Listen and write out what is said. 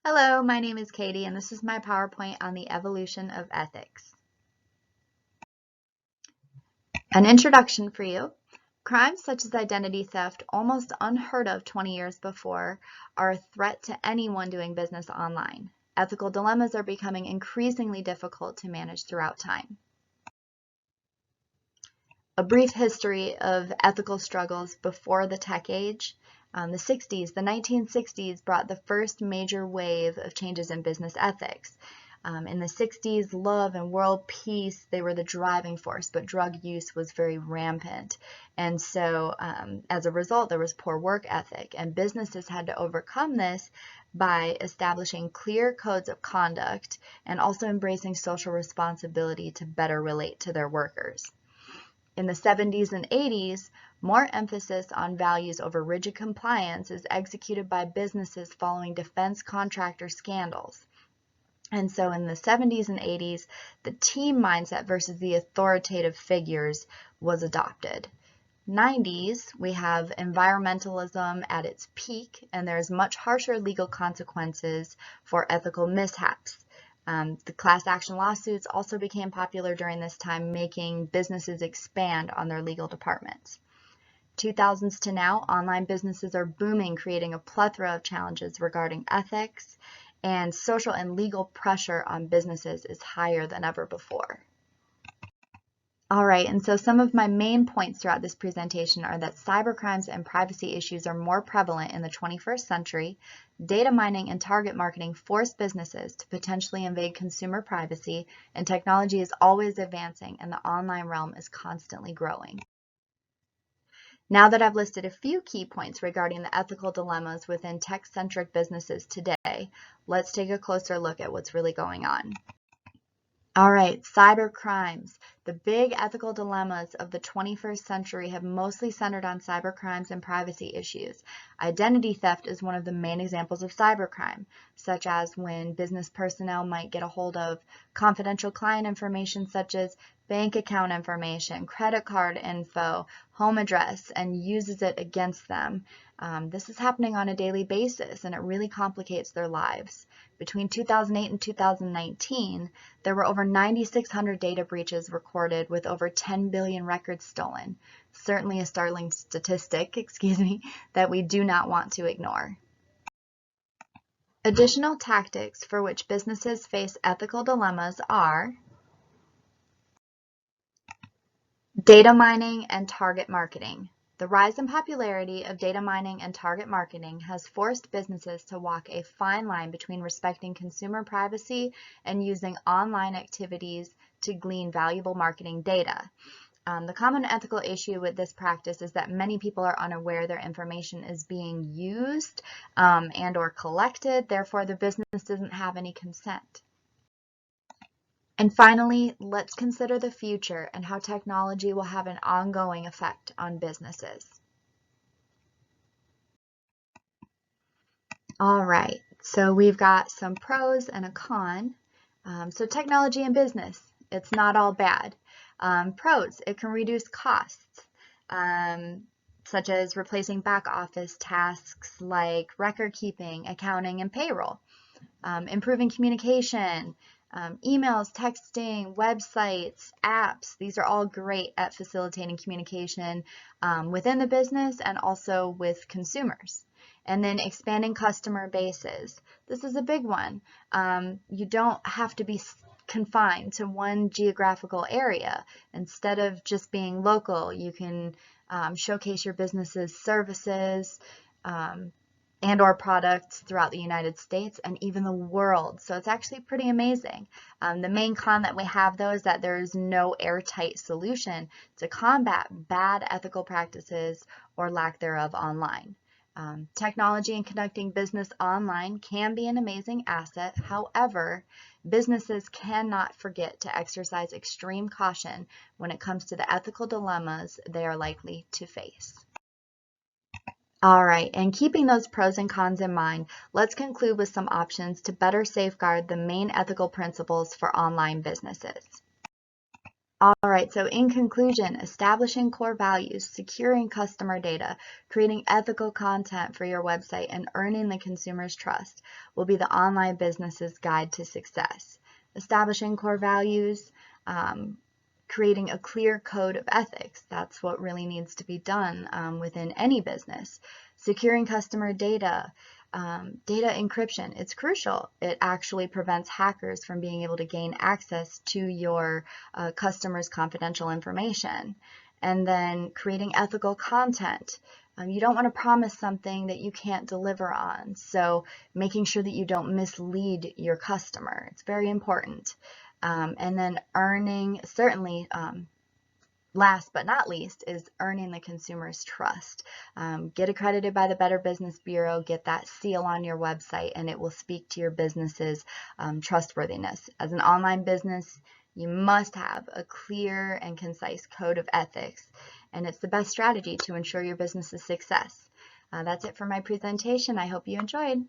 Hello, my name is Katie, and this is my PowerPoint on the evolution of ethics. An introduction for you. Crimes such as identity theft, almost unheard of 20 years before, are a threat to anyone doing business online. Ethical dilemmas are becoming increasingly difficult to manage throughout time. A brief history of ethical struggles before the tech age. The 1960s brought the first major wave of changes in business ethics. In the 60s, love and world peace, they were the driving force, but drug use was very rampant. And so as a result, there was poor work ethic, and businesses had to overcome this by establishing clear codes of conduct and also embracing social responsibility to better relate to their workers. In the 70s and 80s, more emphasis on values over rigid compliance is executed by businesses following defense contractor scandals. And so in the 70s and 80s, the team mindset versus the authoritative figures was adopted. 90s, we have environmentalism at its peak, and there's much harsher legal consequences for ethical mishaps. The class action lawsuits also became popular during this time, making businesses expand on their legal departments. 2000s to now, online businesses are booming, creating a plethora of challenges regarding ethics, and social and legal pressure on businesses is higher than ever before. All right, and so some of my main points throughout this presentation are that cybercrimes and privacy issues are more prevalent in the 21st century. Data mining and target marketing force businesses to potentially invade consumer privacy, and technology is always advancing, and the online realm is constantly growing. Now that I've listed a few key points regarding the ethical dilemmas within tech-centric businesses today, let's take a closer look at what's really going on. All right, cyber crimes. The big ethical dilemmas of the 21st century have mostly centered on cyber crimes and privacy issues. Identity theft is one of the main examples of cybercrime, such as when business personnel might get a hold of confidential client information such as bank account information, credit card info, home address, and uses it against them. This is happening on a daily basis, and it really complicates their lives. Between 2008 and 2019, there were over 9,600 data breaches recorded with over 10 billion records stolen. Certainly a startling statistic, that we do not want to ignore. Additional tactics for which businesses face ethical dilemmas are data mining and target marketing. The rise in popularity of data mining and target marketing has forced businesses to walk a fine line between respecting consumer privacy and using online activities to glean valuable marketing data. The common ethical issue with this practice is that many people are unaware their information is being used and or collected, therefore the business doesn't have any consent. And finally, let's consider the future and how technology will have an ongoing effect on businesses. All right, so we've got some pros and a con. So technology and business, it's not all bad. Pros, it can reduce costs, such as replacing back office tasks like record keeping, accounting, and payroll. Improving communication, emails, texting, websites, apps, these are all great at facilitating communication within the business and also with consumers. And then expanding customer bases. This is a big one. You don't have to be confined to one geographical area. Instead of just being local, you can showcase your business's services and or products throughout the United States and even the world. So it's actually pretty amazing. The main con that we have though is that there is no airtight solution to combat bad ethical practices or lack thereof online. Technology and conducting business online can be an amazing asset. However, businesses cannot forget to exercise extreme caution when it comes to the ethical dilemmas they are likely to face. All right, and keeping those pros and cons in mind, let's conclude with some options to better safeguard the main ethical principles for online businesses. All right, so in conclusion, establishing core values, securing customer data, creating ethical content for your website, and earning the consumer's trust will be the online business's guide to success. Establishing core values, creating a clear code of ethics, that's what really needs to be done within any business. Securing customer data, data encryption, it's crucial. It actually prevents hackers from being able to gain access to your customers' confidential information. And then creating ethical content. You don't want to promise something that you can't deliver on. So making sure that you don't mislead your customer. It's very important. And then earning, certainly, last but not least, is earning the consumer's trust. Get accredited by the Better Business Bureau, get that seal on your website, and it will speak to your business's trustworthiness. As an online business, you must have a clear and concise code of ethics, and it's the best strategy to ensure your business's success. That's it for my presentation. I hope you enjoyed.